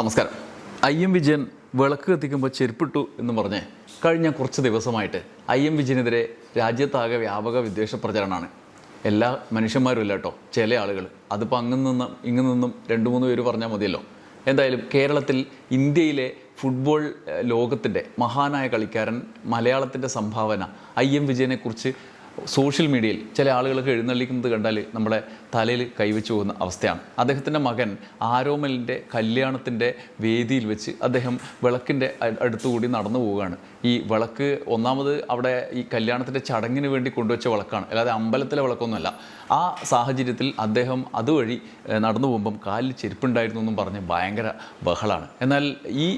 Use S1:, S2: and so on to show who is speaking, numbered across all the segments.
S1: നമസ്കാരം. IM വിജയൻ വിളക്ക് കത്തിക്കുമ്പോൾ ചെരുപ്പിട്ടു എന്ന് പറഞ്ഞ് കഴിഞ്ഞ കുറച്ച് ദിവസമായിട്ട് IM വിജയനെതിരെ രാജ്യത്താകെ വ്യാപക വിദ്വേഷ പ്രചരണമാണ്. എല്ലാ മനുഷ്യന്മാരും ഇല്ല കേട്ടോ, ചില ആളുകൾ. അതിപ്പോൾ അങ്ങ് നിന്നും ഇങ്ങു നിന്നും 2-3 പേര് പറഞ്ഞാൽ മതിയല്ലോ. എന്തായാലും കേരളത്തിൽ ഇന്ത്യയിലെ ഫുട്ബോൾ ലോകത്തിൻ്റെ മഹാനായ കളിക്കാരൻ, മലയാളത്തിൻ്റെ സംഭാവന IM വിജയനെക്കുറിച്ച് സോഷ്യൽ മീഡിയയിൽ ചില ആളുകളൊക്കെ എഴുന്നള്ളിക്കുന്നത് കണ്ടാൽ നമ്മുടെ തലയിൽ കൈവച്ചു പോകുന്ന അവസ്ഥയാണ്. അദ്ദേഹത്തിൻ്റെ മകൻ ആരോമലിൻ്റെ കല്യാണത്തിൻ്റെ വേദിയിൽ വെച്ച് അദ്ദേഹം വിളക്കിൻ്റെ അടുത്തുകൂടി നടന്നു പോവുകയാണ്. ഈ വിളക്ക് ഒന്നാമത് അവിടെ ഈ കല്യാണത്തിൻ്റെ ചടങ്ങിന് വേണ്ടി കൊണ്ടുവച്ച വിളക്കാണ്, അല്ലാതെ അമ്പലത്തിലെ വിളക്കൊന്നുമല്ല. ആ സാഹചര്യത്തിൽ അദ്ദേഹം അതുവഴി നടന്നു പോകുമ്പം കാലിൽ ചെരുപ്പുണ്ടായിരുന്നു എന്നും പറഞ്ഞ് ഭയങ്കര ബഹളാണ്. എന്നാൽ ഈ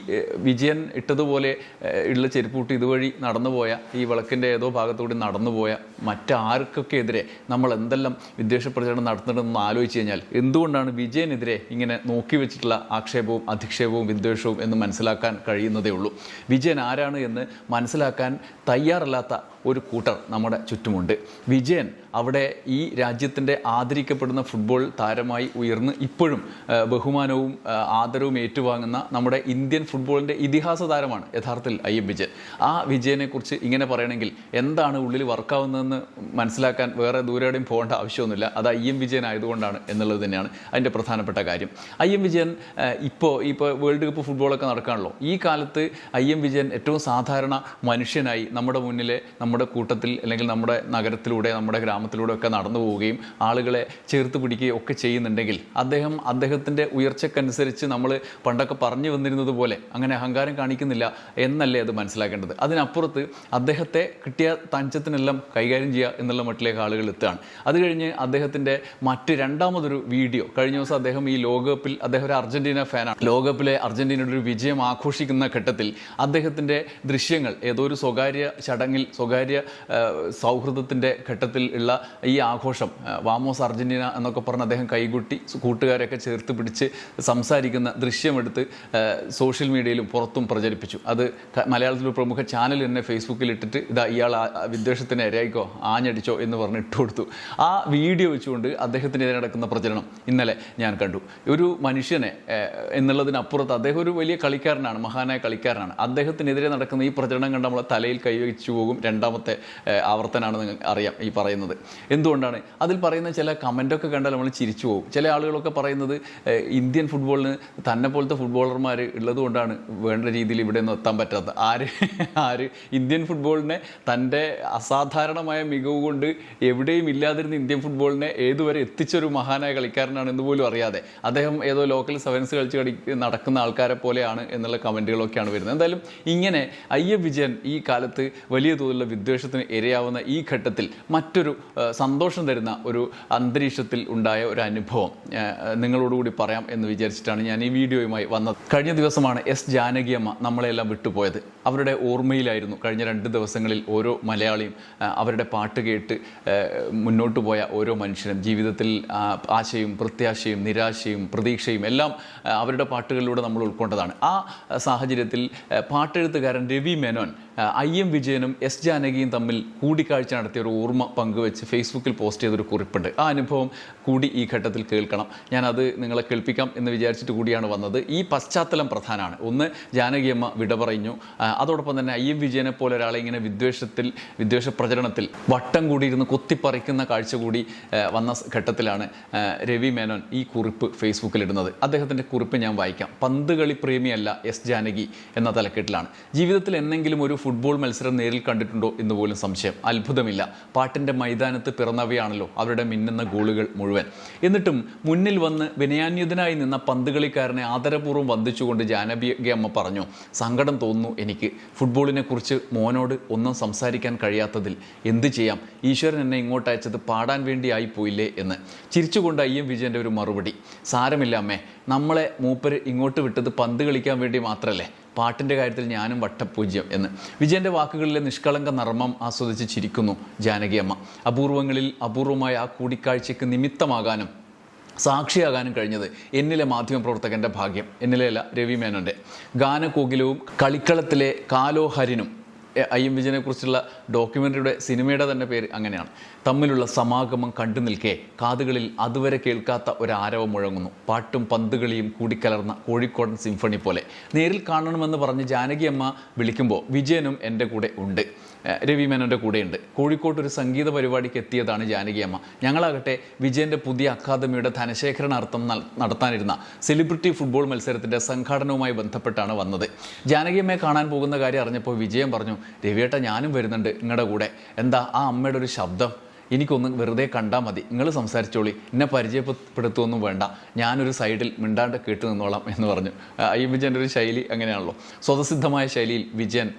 S1: വിജയൻ ഇട്ടതുപോലെ ഉള്ള ചെരുപ്പൂട്ടി ഇതുവഴി നടന്നുപോയ, ഈ വിളക്കിൻ്റെ ഏതോ ഭാഗത്തുകൂടി നടന്നുപോയ മറ്റാർക്കൊക്കെ എതിരെ നമ്മൾ എന്തെല്ലാം വിദ്വേഷ പ്രചരണം നടത്തുന്നുണ്ടെന്ന് ആലോചിച്ച് കഴിഞ്ഞാൽ എന്തുകൊണ്ടാണ് വിജയനെതിരെ ഇങ്ങനെ നോക്കി വെച്ചിട്ടുള്ള ആക്ഷേപവും അധിക്ഷേപവും വിദ്വേഷവും എന്ന് മനസ്സിലാക്കാൻ കഴിയുന്നതേ ഉള്ളൂ. വിജയൻ ആരാണ് എന്ന് മനസ്സിലാക്കാൻ തയ്യാറല്ലാത്ത ഒരു കൂട്ടർ നമ്മുടെ ചുറ്റുമുണ്ട്. വിജയൻ അവിടെ ഈ രാജ്യത്തിൻ്റെ ആദരിക്കപ്പെടുന്ന ഫുട്ബോൾ താരമായി ഉയർന്ന് ഇപ്പോഴും ബഹുമാനവും ആദരവും ഏറ്റുവാങ്ങുന്ന നമ്മുടെ ഇന്ത്യൻ ഫുട്ബോളിൻ്റെ ഇതിഹാസ താരമാണ് യഥാർത്ഥത്തിൽ IM വിജയൻ. ആ വിജയനെക്കുറിച്ച് ഇങ്ങനെ പറയണമെങ്കിൽ എന്താണ് ഉള്ളിൽ വർക്കാവുന്നതെന്ന് മനസ്സിലാക്കാൻ വേറെ ദൂരെയും പോകേണ്ട ആവശ്യമൊന്നുമില്ല. അത് IM വിജയൻ ആയതുകൊണ്ടാണ് എന്നുള്ളത് തന്നെയാണ് അതിൻ്റെ പ്രധാനപ്പെട്ട കാര്യം. IM വിജയൻ ഇപ്പോൾ വേൾഡ് കപ്പ് ഫുട്ബോളൊക്കെ നടക്കുകയാണല്ലോ. ഈ കാലത്ത് IM വിജയൻ ഏറ്റവും സാധാരണ മനുഷ്യനായി നമ്മുടെ മുന്നിലെ, നമ്മുടെ കൂട്ടത്തിൽ, അല്ലെങ്കിൽ നമ്മുടെ നഗരത്തിലൂടെ, നമ്മുടെ ഗ്രാമത്തിലൂടെ ഒക്കെ നടന്നു പോവുകയും ആളുകളെ ചേർത്ത് പിടിക്കുകയും ഒക്കെ ചെയ്യുന്നുണ്ടെങ്കിൽ അദ്ദേഹത്തിൻ്റെ ഉയർച്ചക്കനുസരിച്ച് നമ്മൾ പണ്ടൊക്കെ പറഞ്ഞു വന്നിരുന്നത് പോലെ അങ്ങനെ അഹങ്കാരം കാണിക്കുന്നില്ല എന്നല്ലേ അത് മനസ്സിലാക്കേണ്ടത്. അതിനപ്പുറത്ത് അദ്ദേഹത്തെ കിട്ടിയ തഞ്ചത്തിനെല്ലാം കൈകാര്യം ചെയ്യുക എന്നുള്ള മട്ടിലേക്ക് ആളുകൾ എത്തുകയാണ്. അത് കഴിഞ്ഞ് അദ്ദേഹത്തിൻ്റെ രണ്ടാമതൊരു വീഡിയോ, കഴിഞ്ഞ ദിവസം അദ്ദേഹം ഈ ലോകകപ്പിൽ, അദ്ദേഹം ഒരു അർജൻറ്റീന ഫാനാണ്, ലോകകപ്പിലെ അർജൻറ്റീനയുടെ ഒരു വിജയം ആഘോഷിക്കുന്ന ഘട്ടത്തിൽ അദ്ദേഹത്തിൻ്റെ ദൃശ്യങ്ങൾ ഏതോ ഒരു സ്വകാര്യ ചടങ്ങിൽ, സ്വകാര്യ സൗഹൃദത്തിൻ്റെ ഘട്ടത്തിൽ ഉള്ള ഈ ആഘോഷം, വാമോസ് അർജൻറ്റീന എന്നൊക്കെ പറഞ്ഞ് അദ്ദേഹം കൈകൊട്ടി കൂട്ടുകാരെയൊക്കെ ചേർത്ത് പിടിച്ച് സംസാരിക്കുന്ന ദൃശ്യമെടുത്ത് സോഷ്യൽ മീഡിയയിലും പുറത്തും പ്രചരിപ്പിച്ചു. അത് മലയാളത്തിലൊരു പ്രമുഖ ചാനൽ തന്നെ ഫേസ്ബുക്കിൽ ഇട്ടിട്ട് ഇതാ ഇയാൾ വിദ്വേഷത്തിന് ഇരയായിക്കോ, ആഞ്ഞടിച്ചോ എന്ന് പറഞ്ഞ് ഇട്ടുകൊടുത്തു. ആ വീഡിയോ വെച്ചുകൊണ്ട് അദ്ദേഹത്തിനെതിരെ നടക്കുന്ന പ്രചരണം ഇന്നലെ ഞാൻ കണ്ടു. ഒരു മനുഷ്യനെ എന്നുള്ളതിനപ്പുറത്ത് അദ്ദേഹം ഒരു വലിയ കളിക്കാരനാണ്, മഹാനായ കളിക്കാരനാണ്. അദ്ദേഹത്തിനെതിരെ നടക്കുന്ന ഈ പ്രചരണം കണ്ട് നമ്മളെ തലയിൽ കൈവച്ചു പോകും. രണ്ടാമത്തെ ആവർത്തനാണ് നിങ്ങൾക്ക് അറിയാം ഈ പറയുന്നത്. എന്തുകൊണ്ടാണ് അതിൽ പറയുന്ന ചില കമൻറ്റൊക്കെ കണ്ടാൽ നമ്മൾ ചിരിച്ചു പോകും. ചില ആളുകളൊക്കെ പറയുന്നത് ഇന്ത്യൻ ഫുട്ബോളിന് തന്നെ പോലത്തെ ഫുട്ബോളർമാർ ഉള്ളതുകൊണ്ടാണ് വേണ്ട രീതിയിൽ ഇവിടെ ഒന്നും എത്താൻ പറ്റാത്ത. ആര് ഇന്ത്യൻ ഫുട്ബോളിനെ തൻ്റെ അസാധാരണമായ മികവ് കൊണ്ട് എവിടെയും ഇല്ലാതിരുന്ന ഇന്ത്യൻ ഫുട്ബോളിനെ ഏതുവരെ എത്തിച്ചൊരു മഹാനായ കളിക്കാരനാണ് എന്ന് പോലും അറിയാതെ അദ്ദേഹം ഏതോ ലോക്കൽ സെവൻസ് കളിച്ച് നടക്കുന്ന ആൾക്കാരെ പോലെയാണ് എന്നുള്ള കമൻറ്റുകളൊക്കെയാണ് വരുന്നത്. എന്തായാലും ഇങ്ങനെ IM വിജയൻ ഈ കാലത്ത് വലിയ തോതിലുള്ള വിദ്വേഷത്തിന് ഇരയാവുന്ന ഈ ഘട്ടത്തിൽ മറ്റൊരു സന്തോഷം തരുന്ന ഒരു അന്തരീക്ഷത്തിൽ ഉണ്ടായ ഒരു അനുഭവം നിങ്ങളോടുകൂടി പറയാം എന്ന് വിചാരിച്ചിട്ടാണ് ഞാൻ ഈ വീഡിയോയുമായി വന്നത്. കഴിഞ്ഞ ദിവസമാണ് S ജാനകി അമ്മ നമ്മളെല്ലാം വിട്ടുപോയത്. അവരുടെ ഓർമ്മയിലായിരുന്നു കഴിഞ്ഞ 2 ദിവസങ്ങളിൽ ഓരോ മലയാളിയും അവരുടെ പാട്ട് കേട്ട് മുന്നോട്ട് പോയ ഓരോ മനുഷ്യനും. ജീവിതത്തിൽ ആശയും പ്രത്യാശയും നിരാശയും പ്രതീക്ഷയും എല്ലാം അവരുടെ പാട്ടുകളിലൂടെ നമ്മൾ ഉൾക്കൊണ്ടതാണ്. ആ സാഹചര്യത്തിൽ പാട്ടെഴുത്തുകാരൻ രവി മേനോൻ IM വിജയനും S ജാനകിയും തമ്മിൽ കൂടിക്കാഴ്ച നടത്തിയ ഒരു ഓർമ്മ പങ്കുവെച്ച് ഫേസ്ബുക്കിൽ പോസ്റ്റ് ചെയ്തൊരു കുറിപ്പുണ്ട്. ആ അനുഭവം കൂടി ഈ ഘട്ടത്തിൽ കേൾക്കണം. ഞാനത് നിങ്ങളെ കേൾപ്പിക്കാം എന്ന് വിചാരിച്ചിട്ട് കൂടിയാണ് വന്നത്. ഈ പശ്ചാത്തലം പ്രധാനമാണ്. ഒന്ന്, ജാനകിയമ്മ വിട പറഞ്ഞു. അതോടൊപ്പം തന്നെ IM വിജയനെ പോലെ ഒരാളെ ഇങ്ങനെ വിദ്വേഷ പ്രചരണത്തിൽ വട്ടം കൂടിയിരുന്ന് കൊത്തിപ്പറിക്കുന്ന കാഴ്ച കൂടി വന്ന ഘട്ടത്തിലാണ് രവി മേനോൻ ഈ കുറിപ്പ് ഫേസ്ബുക്കിലിടുന്നത്. അദ്ദേഹത്തിൻ്റെ കുറിപ്പ് ഞാൻ വായിക്കാം. പന്ത് കളി പ്രേമിയല്ല S ജാനകി എന്ന തലക്കെട്ടിലാണ്. ജീവിതത്തിൽ എന്നെങ്കിലും ഒരു ഫുട്ബോൾ മത്സരം നേരിൽ കണ്ടിട്ടുണ്ടോ എന്ന് പോലും സംശയം. അത്ഭുതമില്ല, പാട്ടിൻ്റെ മൈതാനത്ത് പിറന്നവയാണല്ലോ അവരുടെ മിന്നുന്ന ഗോളുകൾ മുഴുവൻ. എന്നിട്ടും മുന്നിൽ വന്ന് വിനയാന്യുതനായി നിന്ന പന്തുകളിക്കാരനെ ആദരപൂർവ്വം വന്ദിച്ചുകൊണ്ട് ജാനകി അമ്മ പറഞ്ഞു, സങ്കടം തോന്നുന്നു എനിക്ക്. ഫുട്ബോളിനെ കുറിച്ച് മോനോട് ഒന്നും സംസാരിക്കാൻ കഴിയാത്തതിൽ എന്ത് ചെയ്യാം, ഈശ്വരൻ എന്നെ ഇങ്ങോട്ട് അയച്ചത് പാടാൻ വേണ്ടി ആയിപ്പോയില്ലേ എന്ന്. ചിരിച്ചുകൊണ്ട് IM വിജയൻ്റെ ഒരു മറുപടി, സാരമില്ല അമ്മേ, നമ്മളെ മൂപ്പര് ഇങ്ങോട്ട് വിട്ടത് പന്ത് കളിക്കാൻ വേണ്ടി മാത്രമല്ലേ, പാട്ടിൻ്റെ കാര്യത്തിൽ ഞാനും വട്ടപൂജ്യം എന്ന്. വിജയൻ്റെ വാക്കുകളിലെ നിഷ്കളങ്ക നർമ്മം ആസ്വദിച്ച് ചിരിക്കുന്നു ജാനകി അമ്മ. അപൂർവങ്ങളിൽ അപൂർവമായ ആ കൂടിക്കാഴ്ചയ്ക്ക് നിമിത്തമാകാനും സാക്ഷിയാകാനും കഴിഞ്ഞത് എന്നിലെ മാധ്യമപ്രവർത്തകൻ്റെ ഭാഗ്യം. എന്നിലെയല്ല, രവി മേനോൻ്റെ. ഗാനകോകിലവും കളിക്കളത്തിലെ കാലോഹരിനും IM വിജയനെ കുറിച്ചുള്ള ഡോക്യുമെൻ്ററിയുടെ സിനിമയുടെ തന്നെ പേര് അങ്ങനെയാണ്. തമ്മിലുള്ള സമാഗമം കണ്ടു നിൽക്കെ കാതുകളിൽ അതുവരെ കേൾക്കാത്ത ഒരു ആരവം മുഴങ്ങുന്നു. പാട്ടും പന്തുകളിയും കൂടിക്കലർന്ന കോഴിക്കോടൻ സിംഫണി പോലെ. നേരിൽ കാണണമെന്ന് പറഞ്ഞ് ജാനകി അമ്മ വിളിക്കുമ്പോൾ വിജയനും എൻ്റെ കൂടെ ഉണ്ട്, രവി മേനോൻ്റെ കൂടെയുണ്ട്. കോഴിക്കോട്ട് ഒരു സംഗീത പരിപാടിക്ക് എത്തിയതാണ് ജാനകി അമ്മ. ഞങ്ങളാകട്ടെ വിജയൻ്റെ പുതിയ അക്കാദമിയുടെ ധനശേഖരണാർത്ഥം നടത്താനിരുന്ന സെലിബ്രിറ്റി ഫുട്ബോൾ മത്സരത്തിൻ്റെ സംഘാടനവുമായി ബന്ധപ്പെട്ടാണ് വന്നത്. ജാനകി അമ്മയെ കാണാൻ പോകുന്ന കാര്യം അറിഞ്ഞപ്പോൾ വിജയൻ പറഞ്ഞു, രവിയേട്ട ഞാനും വരുന്നുണ്ട് നിങ്ങളുടെ കൂടെ. എന്താ ആ അമ്മയുടെ ഒരു ശബ്ദം, എനിക്കൊന്ന് വെറുതെ കണ്ടാൽ മതി, നിങ്ങൾ സംസാരിച്ചോളി, എന്നെ പരിചയപ്പെടുത്തുമൊന്നും വേണ്ട, ഞാനൊരു സൈഡിൽ മിണ്ടാണ്ട് കേട്ട് നിന്നോളാം എന്ന് പറഞ്ഞു. IM വിജയൻ്റെ ഒരു ശൈലി അങ്ങനെയാണല്ലോ. സ്വതസിദ്ധമായ ശൈലിയിൽ വിജയൻ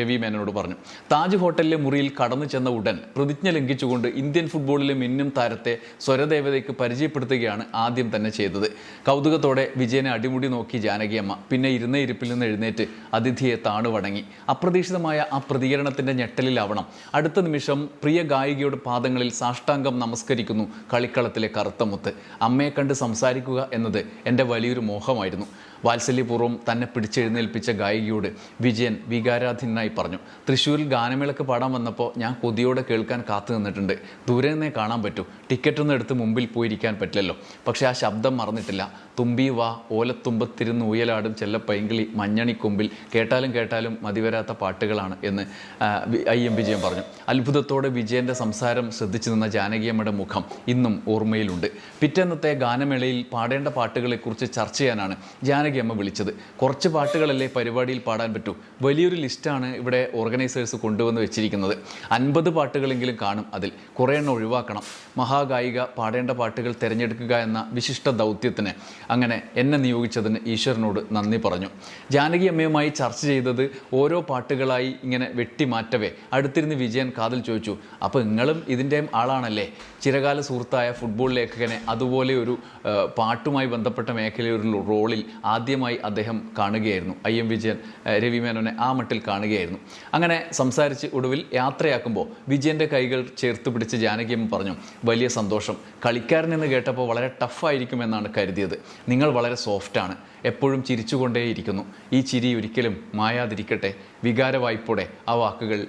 S1: രവി മേനോനോട് പറഞ്ഞു. താജ് ഹോട്ടലിലെ മുറിയിൽ കടന്നു ചെന്ന ഉടൻ പ്രതിജ്ഞ ലംഘിച്ചുകൊണ്ട് ഇന്ത്യൻ ഫുട്ബോളിലെ മിന്നും താരത്തെ സ്വരദേവതയ്ക്ക് പരിചയപ്പെടുത്തുകയാണ് ആദ്യം തന്നെ ചെയ്തത്. കൗതുകത്തോടെ വിജയനെ അടിമുടി നോക്കി ജാനകി അമ്മ. പിന്നെ ഇരുന്ന ഇരിപ്പിൽ നിന്ന് എഴുന്നേറ്റ് അതിഥിയെ താണുവണങ്ങി. അപ്രതീക്ഷിതമായ ആ പ്രതികരണത്തിൻ്റെ ഞെട്ടലിലാവണം അടുത്ത നിമിഷം പ്രിയ ഗായികയുടെ പാദങ്ങളിൽ സാഷ്ടാംഗം നമസ്കരിക്കുന്നു കളിക്കളത്തിലെ കറുത്തമുത്ത്. അമ്മയെ കണ്ട് സംസാരിക്കുക എന്നത് എൻ്റെ വലിയൊരു മോഹമായിരുന്നു. വാത്സല്യപൂർവ്വം തന്നെ പിടിച്ചെഴുന്നേൽപ്പിച്ച ഗായികയോട് വിജയൻ വികാരാധീനായി പറഞ്ഞു. തൃശ്ശൂരിൽ ഗാനമേളക്ക് പാടാൻ വന്നപ്പോൾ ഞാൻ കൊതിയോടെ കേൾക്കാൻ കാത്തു നിന്നിട്ടുണ്ട്. ദൂരെ നിന്നേ കാണാൻ പറ്റൂ, ടിക്കറ്റൊന്നും എടുത്ത് മുമ്പിൽ പോയിരിക്കാൻ പറ്റില്ലല്ലോ. പക്ഷേ ആ ശബ്ദം മറന്നിട്ടില്ല. തുമ്പി വാ ഓലത്തുമ്പത്തിരുന്ന് ഊയലാടും ചെല്ലപ്പൈങ്കിളി മഞ്ഞണിക്കൊമ്പിൽ, കേട്ടാലും മതിവരാത്ത പാട്ടുകളാണ് എന്ന് IM വിജയൻ പറഞ്ഞു. അത്ഭുതത്തോടെ വിജയൻ്റെ സംസാരം ശ്രദ്ധിച്ചു നിന്ന ജാനകിയമ്മയുടെ മുഖം ഇന്നും ഓർമ്മയിലുണ്ട്. പിറ്റേന്നത്തെ ഗാനമേളയിൽ പാടേണ്ട പാട്ടുകളെക്കുറിച്ച് ചർച്ച ചെയ്യാനാണ് ജാനകിയമ്മ വിളിച്ചത്. കുറച്ച് പാട്ടുകളല്ലേ പരിപാടിയിൽ പാടാൻ പറ്റൂ. വലിയൊരു ലിസ്റ്റാണ് ഇവിടെ ഓർഗനൈസേഴ്സ് കൊണ്ടുവന്ന് വെച്ചിരിക്കുന്നത്. 50 പാട്ടുകളെങ്കിലും കാണും. അതിൽ കുറേ എണ്ണം ഒഴിവാക്കണം. മഹാഗായിക പാടേണ്ട പാട്ടുകൾ തിരഞ്ഞെടുക്കുക എന്ന വിശിഷ്ട ദൗത്യത്തിന് അങ്ങനെ എന്നെ നിയോഗിച്ചതിന് ഈശ്വരനോട് നന്ദി പറഞ്ഞു. ജാനകി അമ്മയുമായി ചർച്ച ചെയ്തത് ഓരോ പാട്ടുകളായി ഇങ്ങനെ വെട്ടിമാറ്റവേ അടുത്തിരുന്ന് വിജയൻ കാതിൽ ചോദിച്ചു, അപ്പോൾ നിങ്ങളും ഇതിൻ്റെ ആളാണല്ലേ? ചിരകാല സുഹൃത്തായ ഫുട്ബോൾ ലേഖകനെ അതുപോലെ ഒരു പാട്ടുമായി ബന്ധപ്പെട്ട മേഖലയൊരു റോളിൽ ആദ്യമായി അദ്ദേഹം കാണുകയായിരുന്നു. IM വിജയൻ രവി മേനോനെ ആ മട്ടിൽ കാണുകയായിരുന്നു. അങ്ങനെ സംസാരിച്ച് ഒടുവിൽ യാത്രയാക്കുമ്പോൾ വിജയൻ്റെ കൈകൾ ചേർത്ത് പിടിച്ച് ജാനകിയമ്മ പറഞ്ഞു, വലിയ സന്തോഷം. കളിക്കാരനെന്ന് കേട്ടപ്പോൾ വളരെ ടഫായിരിക്കുമെന്നാണ് കരുതിയത്. നിങ്ങൾ വളരെ സോഫ്റ്റാണ്, എപ്പോഴും ചിരിച്ചുകൊണ്ടേയിരിക്കുന്നു. ഈ ചിരി ഒരിക്കലും മായാതിരിക്കട്ടെ. വികാരവായ്പോടെ ആ വാക്കുകൾ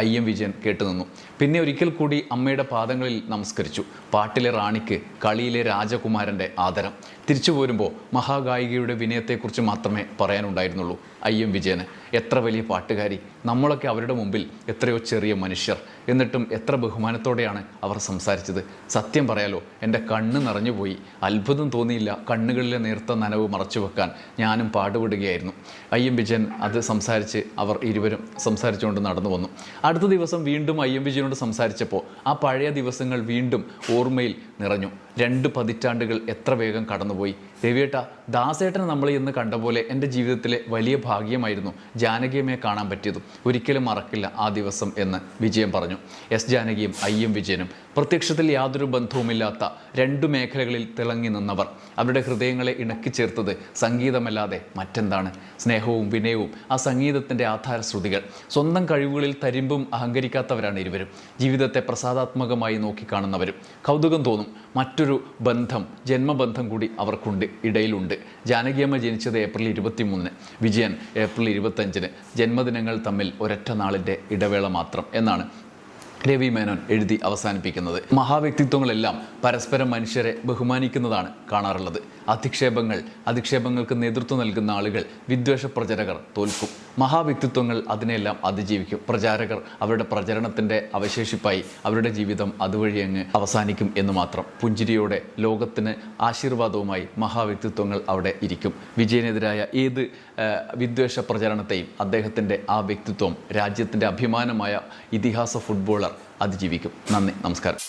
S1: IM വിജയൻ കേട്ടുനിന്നു. പിന്നെ ഒരിക്കൽ കൂടി അമ്മയുടെ പാദങ്ങളിൽ നമസ്കരിച്ചു. പാട്ടിലെ റാണിക്ക് കളിയിലെ രാജകുമാരൻ്റെ ആദരം. തിരിച്ചു പോരുമ്പോൾ മഹാഗായികയുടെ വിനയത്തെക്കുറിച്ച് മാത്രമേ പറയാനുണ്ടായിരുന്നുള്ളൂ IM വിജയന്. എത്ര വലിയ പാട്ടുകാരി, നമ്മളൊക്കെ അവരുടെ മുമ്പിൽ എത്രയോ ചെറിയ മനുഷ്യർ, എന്നിട്ടും എത്ര ബഹുമാനത്തോടെയാണ് അവർ സംസാരിച്ചത്. സത്യം പറയാലോ, എൻ്റെ കണ്ണ് നിറഞ്ഞുപോയി. അത്ഭുതം തോന്നിയില്ല കണ്ണുകളിലെ നേർത്ത നനവ് മറച്ചു വെക്കാൻ. ഞാനും പാടുപെടുകയായിരുന്നു. IM വിജയൻ അത് സംസാരിച്ച് അവർ ഇരുവരും സംസാരിച്ചുകൊണ്ട് നടന്നു വന്നു. അടുത്ത ദിവസം വീണ്ടും IM വിജയനോട് സംസാരിച്ചപ്പോൾ ആ പഴയ ദിവസങ്ങൾ വീണ്ടും ഓർമ്മയിൽ നിറഞ്ഞു. 2 പതിറ്റാണ്ടുകൾ എത്ര വേഗം കടന്നുപോയി. രവിയേട്ട, ദാസേട്ടനെ നമ്മൾ ഇന്ന് കണ്ട പോലെ എൻ്റെ ജീവിതത്തിലെ വലിയ ഭാഗ്യമായിരുന്നു ജാനകിയമ്മയെ കാണാൻ പറ്റിയതും. ഒരിക്കലും മറക്കില്ല ആ ദിവസം എന്ന് വിജയൻ പറഞ്ഞു. ജാനകിയും IM വിജയനും പ്രത്യക്ഷത്തിൽ യാതൊരു ബന്ധവുമില്ലാത്ത 2 മേഖലകളിൽ തിളങ്ങി നിന്നവർ. അവരുടെ ഹൃദയങ്ങളെ ഇണക്കിച്ചേർത്തത് സംഗീതമല്ലാതെ മറ്റെന്താണ്? സ്നേഹവും വിനയവും ആ സംഗീതത്തിൻ്റെ ആധാരശ്രുതികൾ. സ്വന്തം കഴിവുകളിൽ തരിമ്പും അഹങ്കരിക്കാത്തവരാണ് ഇരുവരും. ജീവിതത്തെ പ്രസാദാത്മകമായി നോക്കിക്കാണുന്നവരും. കൗതുകം തോന്നും, മറ്റൊരു ബന്ധം, ജന്മബന്ധം കൂടി അവർക്കുണ്ട്, ഇടയിലുണ്ട്. ജാനകിയമ്മ ജനിച്ചത് ഏപ്രിൽ 23, വിജയൻ ഏപ്രിൽ 25. ജന്മദിനങ്ങൾ തമ്മിൽ ഒരൊറ്റ നാളിൻ്റെ ഇടവേള മാത്രം എന്നാണ് രവി മേനോൻ എഴുതി അവസാനിപ്പിക്കുന്നത്. മഹാവ്യക്തിത്വങ്ങളെല്ലാം പരസ്പരം മനുഷ്യരെ ബഹുമാനിക്കുന്നതാണ് കാണാറുള്ളത്. അധിക്ഷേപങ്ങൾക്ക് നേതൃത്വം നൽകുന്ന ആളുകൾ, വിദ്വേഷ പ്രചാരകർ തോൽക്കും. മഹാവ്യക്തിത്വങ്ങൾ അതിനെല്ലാം അതിജീവിക്കും. പ്രചാരകർ അവരുടെ പ്രചരണത്തിൻ്റെ അവശേഷിപ്പായി അവരുടെ ജീവിതം അതുവഴി അങ്ങ് അവസാനിക്കും എന്ന് മാത്രം. പുഞ്ചിരിയോടെ ലോകത്തിന് ആശീർവാദവുമായി മഹാവ്യക്തിത്വങ്ങൾ അവിടെ ഇരിക്കും. വിജയനെതിരായ ഏത് വിദ്വേഷ പ്രചരണത്തെയും അദ്ദേഹത്തിൻ്റെ ആ വ്യക്തിത്വം, രാജ്യത്തിൻ്റെ അഭിമാനമായ ഇതിഹാസ ഫുട്ബോളർ അതിജീവിക്കും. നന്ദി, നമസ്കാരം.